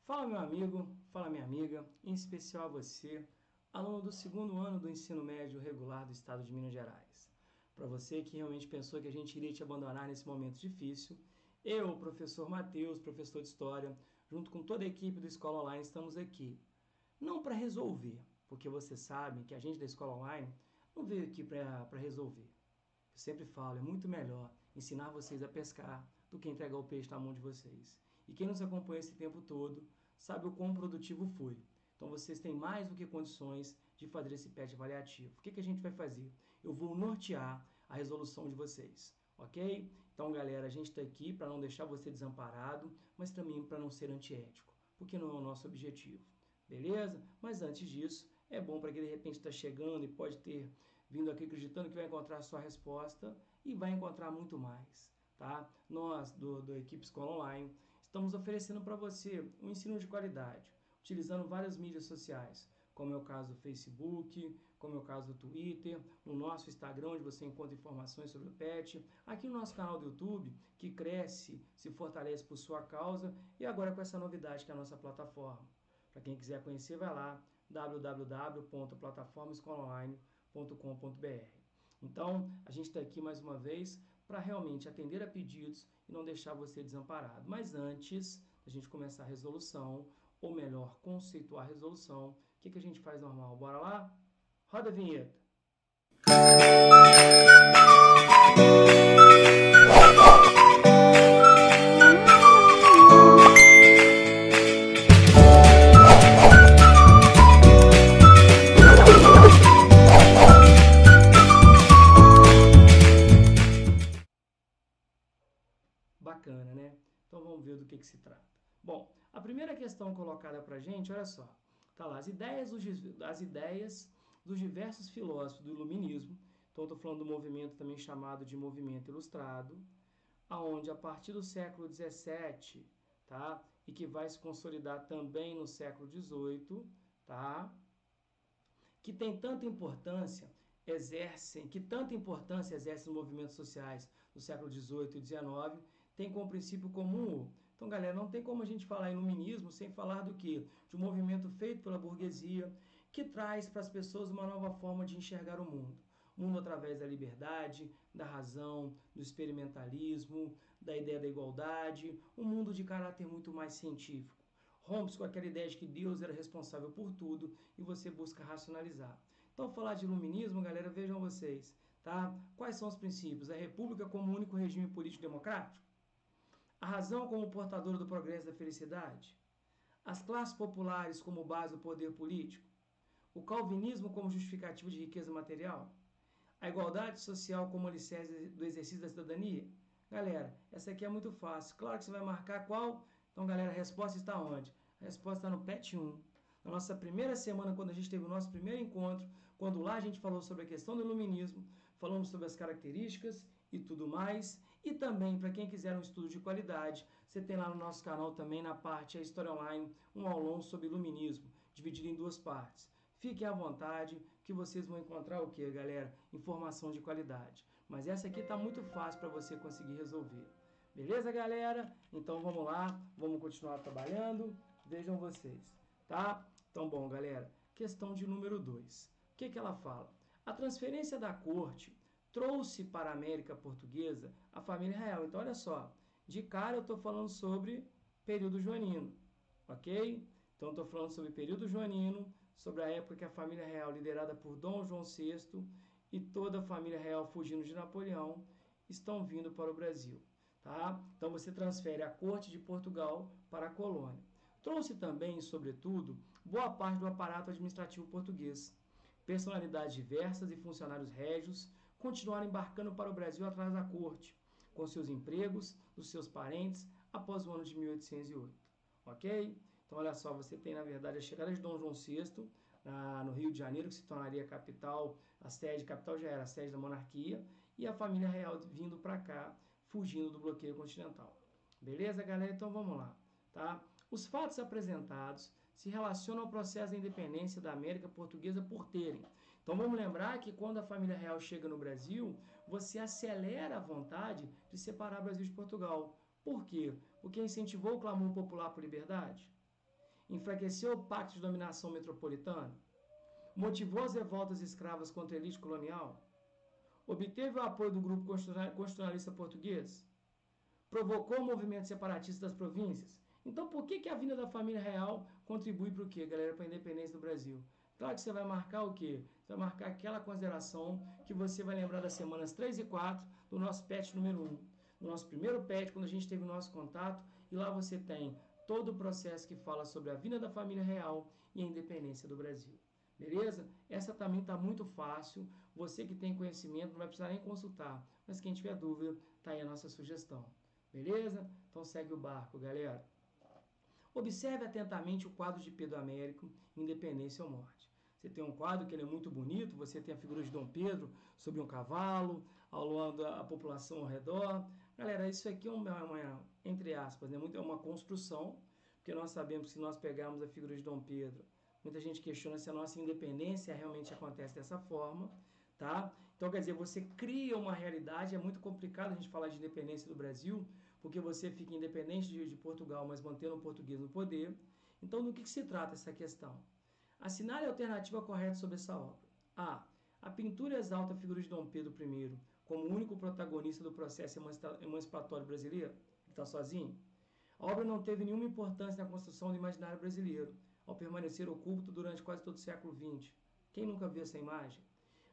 Fala meu amigo, fala minha amiga, em especial a você, aluno do segundo ano do ensino médio regular do estado de Minas Gerais. Para você que realmente pensou que a gente iria te abandonar nesse momento difícil, eu, professor Matheus, professor de História, junto com toda a equipe do Escola Online, estamos aqui. Não para resolver, porque vocês sabem que a gente da Escola Online não veio aqui para resolver. Eu sempre falo, é muito melhor ensinar vocês a pescar do que entregar o peixe na mão de vocês. E quem nos acompanha esse tempo todo sabe o quão produtivo foi. Então vocês têm mais do que condições de fazer esse PET avaliativo. O que a gente vai fazer? Eu vou nortear a resolução de vocês, ok? Então galera, a gente está aqui para não deixar você desamparado, mas também para não ser antiético, porque não é o nosso objetivo, beleza? Mas antes disso, é bom para quem de repente está chegando e pode ter vindo aqui acreditando que vai encontrar a sua resposta e vai encontrar muito mais, tá? Nós, do Equipe Escola Online, estamos oferecendo para você um ensino de qualidade, utilizando várias mídias sociais, como é o caso do Facebook, como é o caso do Twitter, no nosso Instagram, onde você encontra informações sobre o PET, aqui no nosso canal do YouTube, que cresce, se fortalece por sua causa, e agora com essa novidade que é a nossa plataforma. Para quem quiser conhecer, vai lá, www.plataformaescolaonline.com.br. Então, a gente está aqui mais uma vez para realmente atender a pedidos e não deixar você desamparado. Mas antes da gente começar a resolução, ou melhor, conceituar a resolução, o que a gente faz normal? Bora lá? Roda a vinheta! Bacana, né? Então vamos ver do que se trata. Bom, a primeira questão colocada para a gente, olha só, tá lá, as ideias dos diversos filósofos do iluminismo. Então estou falando do movimento também chamado de movimento ilustrado, aonde a partir do século XVII, tá, e que vai se consolidar também no século XVIII, tá, que tanta importância exercem os movimentos sociais do século XVIII e XIX, tem como princípio comum. Então, galera, não tem como a gente falar em iluminismo sem falar do quê? De um movimento feito pela burguesia que traz para as pessoas uma nova forma de enxergar o mundo. O mundo através da liberdade, da razão, do experimentalismo, da ideia da igualdade, um mundo de caráter muito mais científico. Rompe com aquela ideia de que Deus era responsável por tudo e você busca racionalizar. Então, falar de iluminismo, galera, vejam vocês, tá? Quais são os princípios? A república como único regime político democrático? A razão como portadora do progresso e da felicidade? As classes populares como base do poder político? O calvinismo como justificativo de riqueza material? A igualdade social como alicerce do exercício da cidadania? Galera, essa aqui é muito fácil. Claro que você vai marcar qual? Então, galera, a resposta está onde? A resposta está no PET 1. Na nossa primeira semana, quando a gente teve o nosso primeiro encontro, quando lá a gente falou sobre a questão do iluminismo, falamos sobre as características e tudo mais. E também, para quem quiser um estudo de qualidade, você tem lá no nosso canal também, na parte A História Online, um aulão sobre iluminismo, dividido em duas partes. Fiquem à vontade, que vocês vão encontrar o que, galera? Informação de qualidade. Mas essa aqui está muito fácil para você conseguir resolver. Beleza, galera? Então vamos lá, vamos continuar trabalhando. Vejam vocês, tá? Então, bom, galera, questão de número 2. O que ela fala? A transferência da corte trouxe para a América Portuguesa a família real. Então, olha só, de cara eu estou falando sobre período joanino, ok? Então, estou falando sobre período joanino, sobre a época que a família real, liderada por Dom João VI e toda a família real fugindo de Napoleão, estão vindo para o Brasil. Tá? Então, você transfere a corte de Portugal para a colônia. Trouxe também, sobretudo, boa parte do aparato administrativo português. Personalidades diversas e funcionários régios continuaram embarcando para o Brasil atrás da corte, com seus empregos, dos seus parentes, após o ano de 1808. Ok? Então, olha só, você tem, na verdade, a chegada de Dom João VI no Rio de Janeiro, que se tornaria a capital, capital já era a sede da monarquia, e a família real vindo para cá, fugindo do bloqueio continental. Beleza, galera? Então, vamos lá, tá? Os fatos apresentados se relacionam ao processo da independência da América Portuguesa por terem. Então, vamos lembrar que quando a família real chega no Brasil, você acelera a vontade de separar o Brasil de Portugal. Por quê? Porque incentivou o clamor popular por liberdade. Enfraqueceu o pacto de dominação metropolitana? Motivou as revoltas escravas contra a elite colonial? Obteve o apoio do grupo constitucionalista português? Provocou o movimento separatista das províncias? Então, por que a vinda da família real contribui para o quê, galera? Para a independência do Brasil? Claro que você vai marcar o quê? Você vai marcar aquela consideração que você vai lembrar das semanas 3 e 4 do nosso patch número 1. No nosso primeiro patch, quando a gente teve o nosso contato, e lá você tem todo o processo que fala sobre a vinda da família real e a independência do Brasil. Beleza? Essa também está muito fácil. Você que tem conhecimento não vai precisar nem consultar. Mas quem tiver dúvida, está aí a nossa sugestão. Beleza? Então segue o barco, galera. Observe atentamente o quadro de Pedro Américo, Independência ou Morte. Você tem um quadro que ele é muito bonito, você tem a figura de Dom Pedro sobre um cavalo, ao longo da população ao redor. Galera, isso aqui é uma entre aspas, né, é uma construção, porque nós sabemos que se nós pegarmos a figura de Dom Pedro, muita gente questiona se a nossa independência realmente acontece dessa forma, tá? Então, quer dizer, você cria uma realidade, é muito complicado a gente falar de independência do Brasil, porque você fica independente de Portugal, mas mantendo o português no poder. Então, do que se trata essa questão? Assinale a alternativa correta sobre essa obra. A. A pintura exalta a figura de Dom Pedro I como o único protagonista do processo emancipatório brasileiro. Ele está sozinho? A obra não teve nenhuma importância na construção do imaginário brasileiro, ao permanecer oculto durante quase todo o século XX. Quem nunca viu essa imagem?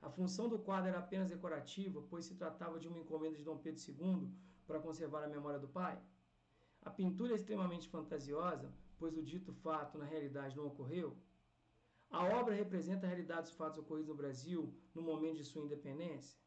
A função do quadro era apenas decorativa, pois se tratava de uma encomenda de Dom Pedro II para conservar a memória do pai? A pintura é extremamente fantasiosa, pois o dito fato na realidade não ocorreu? A obra representa a realidade dos fatos ocorridos no Brasil no momento de sua independência?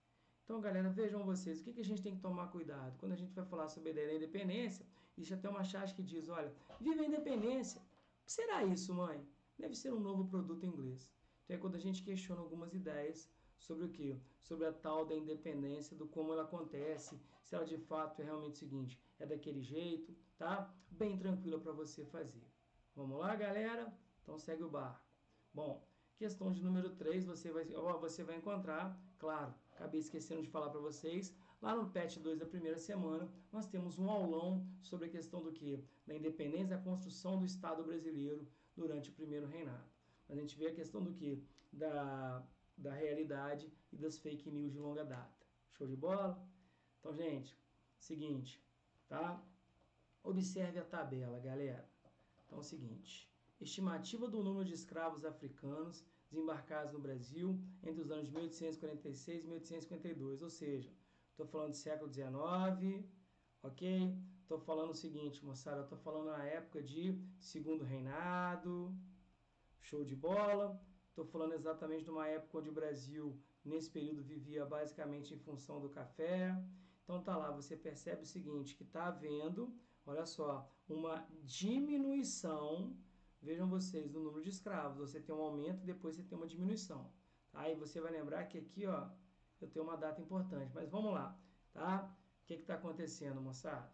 Então, galera, vejam vocês, o que a gente tem que tomar cuidado? Quando a gente vai falar sobre a ideia da independência, existe até uma charge que diz, olha, viva a independência. O que será isso, mãe? Deve ser um novo produto inglês. Então é quando a gente questiona algumas ideias sobre o quê? Sobre a tal da independência, do como ela acontece, se ela de fato é realmente o seguinte, é daquele jeito, tá? Bem tranquila para você fazer. Vamos lá, galera? Então segue o barco. Bom, questão de número 3, você vai encontrar, claro, acabei esquecendo de falar para vocês, lá no patch 2 da primeira semana, nós temos um aulão sobre a questão do quê? Da independência, da construção do Estado brasileiro durante o primeiro reinado. A gente vê a questão do quê? Da realidade e das fake news de longa data. Show de bola? Então, gente, seguinte, tá? Observe a tabela, galera. Então é o seguinte, estimativa do número de escravos africanos desembarcados no Brasil entre os anos de 1846 e 1852, ou seja, estou falando do século XIX, ok? Estou falando o seguinte, moçada, estou falando na época de segundo reinado, show de bola. Estou falando exatamente de uma época onde o Brasil, nesse período, vivia basicamente em função do café. Então tá lá, você percebe o seguinte, que está havendo, olha só, uma diminuição, vejam vocês, do número de escravos. Você tem um aumento e depois você tem uma diminuição. Tá? E você vai lembrar que aqui, ó, eu tenho uma data importante. Mas vamos lá, tá? O que está acontecendo, moçada?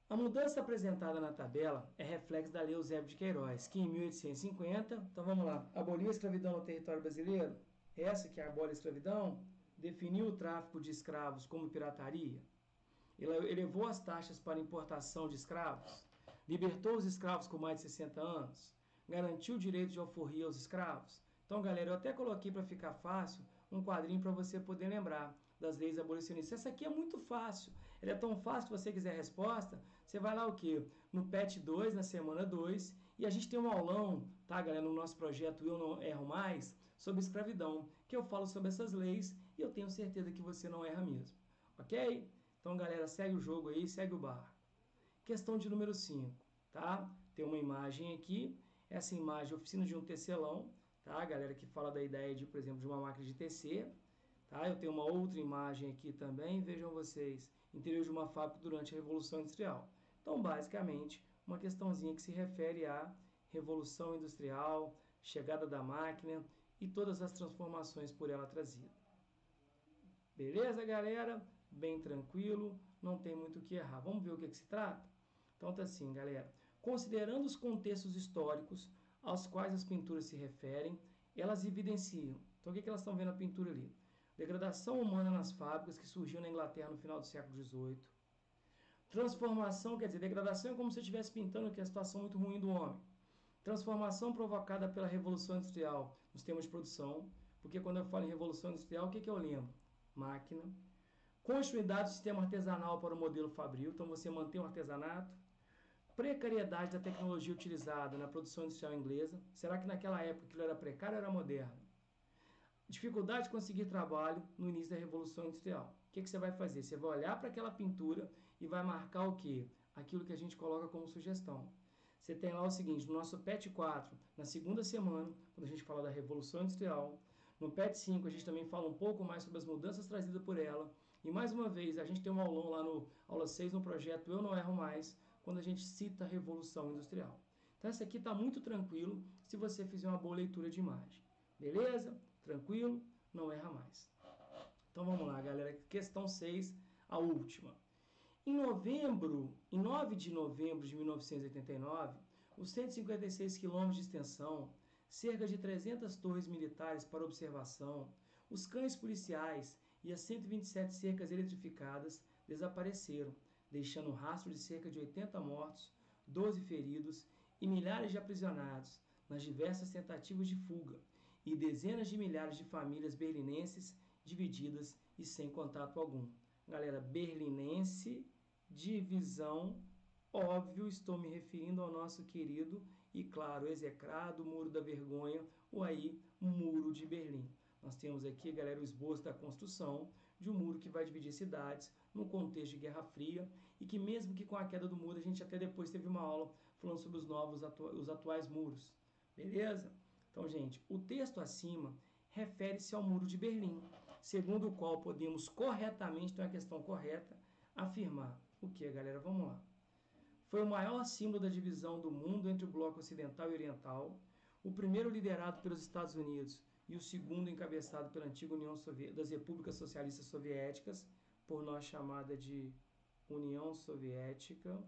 A mudança apresentada na tabela é reflexo da Lei Eusébio de Queiroz, que em 1850, então vamos lá, aboliu a escravidão no território brasileiro, essa que abole a escravidão, definiu o tráfico de escravos como pirataria, elevou as taxas para importação de escravos, libertou os escravos com mais de 60 anos, garantiu o direito de alforria aos escravos. Então, galera, eu até coloquei para ficar fácil um quadrinho para você poder lembrar das leis abolicionistas. Essa aqui é muito fácil. Ela é tão fácil que você quiser a resposta, você vai lá o quê? No patch 2, na semana 2, e a gente tem um aulão, tá, galera, no nosso projeto Eu Não Erro Mais, sobre escravidão, que eu falo sobre essas leis e eu tenho certeza que você não erra mesmo. Ok? Então, galera, segue o jogo aí, segue o barco. Questão de número 5, tá? Tem uma imagem aqui, essa imagem é oficina de um tecelão, tá? Galera que fala da ideia de, por exemplo, de uma máquina de tecer, tá? Eu tenho uma outra imagem aqui também, vejam vocês, interior de uma fábrica durante a Revolução Industrial. Então, basicamente, uma questãozinha que se refere à Revolução Industrial, chegada da máquina e todas as transformações por ela trazidas. Beleza, galera? Bem tranquilo, não tem muito o que errar. Vamos ver o que se trata? Então tá assim, galera. Considerando os contextos históricos aos quais as pinturas se referem, elas evidenciam. Então o que elas estão vendo na pintura ali? Degradação humana nas fábricas que surgiu na Inglaterra no final do século XVIII. Transformação, quer dizer, degradação é como se eu estivesse pintando que é a situação muito ruim do homem. Transformação provocada pela Revolução Industrial nos termos de produção, porque quando eu falo em Revolução Industrial, o que eu lembro? Máquina. Continuidade do sistema artesanal para o modelo fabril, então você mantém o artesanato. Precariedade da tecnologia utilizada na produção industrial inglesa. Será que naquela época aquilo era precário ou era moderno? Dificuldade de conseguir trabalho no início da Revolução Industrial. O que você vai fazer? Você vai olhar para aquela pintura e vai marcar o quê? Aquilo que a gente coloca como sugestão. Você tem lá o seguinte, no nosso PET 4, na segunda semana, quando a gente fala da Revolução Industrial, no PET 5 a gente também fala um pouco mais sobre as mudanças trazidas por ela, e mais uma vez a gente tem um aulão lá no aula 6 no projeto Eu Não Erro Mais, quando a gente cita a Revolução Industrial. Então essa aqui está muito tranquilo se você fizer uma boa leitura de imagem. Beleza? Tranquilo? Não erra mais. Então vamos lá, galera. Questão 6, a última. Em 9 de novembro de 1989, os 156 quilômetros de extensão, cerca de 300 torres militares para observação, os cães policiais e as 127 cercas eletrificadas desapareceram, deixando um rastro de cerca de 80 mortos, 12 feridos e milhares de aprisionados nas diversas tentativas de fuga, e dezenas de milhares de famílias berlinenses divididas e sem contato algum. Galera, berlinense, divisão, óbvio, estou me referindo ao nosso querido e, claro, execrado Muro da Vergonha, ou aí, Muro de Berlim. Nós temos aqui, galera, o esboço da construção de um muro que vai dividir cidades no contexto de Guerra Fria e que mesmo que com a queda do muro, a gente até depois teve uma aula falando sobre os atuais muros. Beleza? Então, gente, o texto acima refere-se ao Muro de Berlim, segundo o qual podemos corretamente, então é a questão correta, afirmar o que, galera? Vamos lá. Foi o maior símbolo da divisão do mundo entre o bloco ocidental e oriental, o primeiro liderado pelos Estados Unidos e o segundo encabeçado pela antiga União Soviética, das Repúblicas Socialistas Soviéticas, por nós chamada de União Soviética.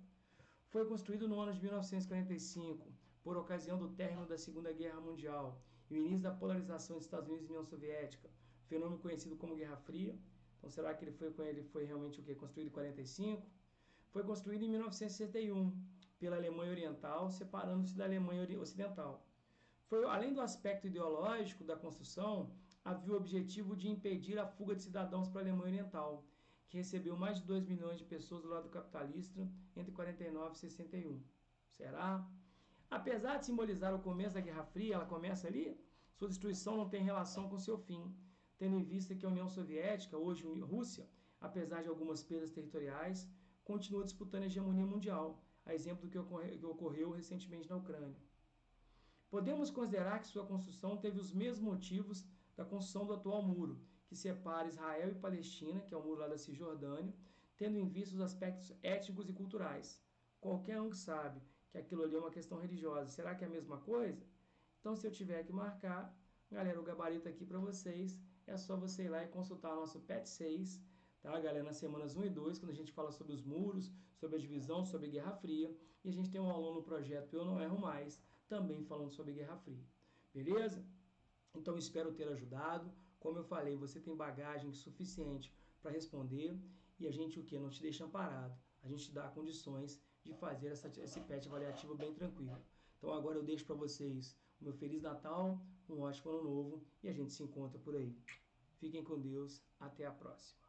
Foi construído no ano de 1945, por ocasião do término da Segunda Guerra Mundial e o início da polarização dos Estados Unidos e União Soviética, fenômeno conhecido como Guerra Fria. Então, será que ele foi realmente o quê? Construído em 45? Foi construído em 1961 pela Alemanha Oriental, separando-se da Alemanha Ocidental. Além do aspecto ideológico da construção, havia o objetivo de impedir a fuga de cidadãos para a Alemanha Oriental, que recebeu mais de 2 milhões de pessoas do lado capitalista entre 49 e 61. Será? Apesar de simbolizar o começo da Guerra Fria, ela começa ali, sua destruição não tem relação com seu fim, tendo em vista que a União Soviética, hoje Rússia, apesar de algumas perdas territoriais, continua disputando a hegemonia mundial, a exemplo do que ocorreu recentemente na Ucrânia. Podemos considerar que sua construção teve os mesmos motivos da construção do atual muro, que separa Israel e Palestina, que é o muro lá da Cisjordânia, tendo em vista os aspectos étnicos e culturais. Qualquer um que sabe que aquilo ali é uma questão religiosa, será que é a mesma coisa? Então, se eu tiver que marcar, galera, o gabarito aqui para vocês, é só você ir lá e consultar o nosso PET 6, tá, galera, nas semanas 1 e 2, quando a gente fala sobre os muros, sobre a divisão, sobre a Guerra Fria, e a gente tem um aluno no projeto Eu Não Erro Mais, também falando sobre Guerra Fria. Beleza? Então, espero ter ajudado. Como eu falei, você tem bagagem suficiente para responder e a gente o que? Não te deixa parado. A gente dá condições de fazer esse PET avaliativo bem tranquilo. Então, agora eu deixo para vocês o meu Feliz Natal, um ótimo Ano Novo e a gente se encontra por aí. Fiquem com Deus. Até a próxima.